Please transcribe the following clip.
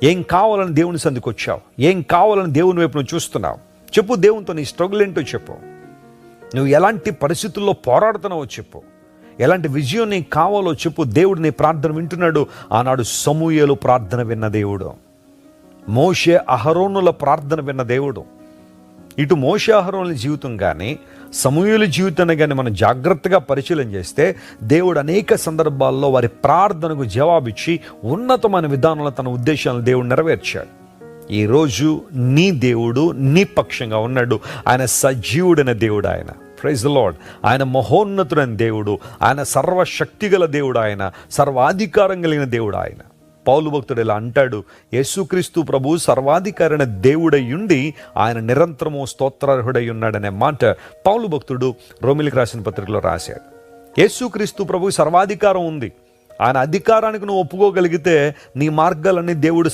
ఏం కావాలని దేవుని సందికి వచ్చావు? ఏం కావాలని దేవుని వైపు నువ్వు చూస్తున్నావు? చెప్పు. దేవునితో నీ స్ట్రగుల్ ఏంటో చెప్పు. నువ్వు ఎలాంటి పరిస్థితుల్లో పోరాడుతున్నావో చెప్పు. ఎలాంటి విజయం నీకు కావాలో చెప్పు. దేవుడు నీ ప్రార్థన వింటున్నాడు. ఆనాడు సమూయేలు ప్రార్థన విన్న దేవుడు, మోషే అహరోనుల ప్రార్థన విన్న దేవుడు. ఇటు మోషే అహరోనుల జీవితం కానీ సమూయేలు జీవితాన్ని కానీ మనం జాగ్రత్తగా పరిశీలన చేస్తే దేవుడు అనేక సందర్భాల్లో వారి ప్రార్థనకు జవాబిచ్చి ఉన్నతమైన విధానంలో తన ఉద్దేశాలను దేవుడు నెరవేర్చాడు. ఈరోజు నీ దేవుడు నీ పక్షంగా ఉన్నాడు. ఆయన సజీవుడైన దేవుడు. ఆయన ప్రైజ్ ది లార్డ్. ఆయన మహోన్నతుడైన దేవుడు. ఆయన సర్వశక్తిగల దేవుడు. ఆయన సర్వాధికారం కలిగిన దేవుడు. ఆయన పౌలు భక్తుడు ఇలా అంటాడు, యేసుక్రీస్తు ప్రభు సర్వాధికారైన దేవుడయ్యుండి ఆయన నిరంతరము స్తోత్రార్హుడై ఉన్నాడనే మాట పౌలు భక్తుడు రోమిలికి రాసిన పత్రికలో రాశాడు. యేసుక్రీస్తు ప్రభు సర్వాధికారం ఉంది. ఆయన అధికారానికి నువ్వు ఒప్పుకోగలిగితే నీ మార్గాలన్నీ దేవుడు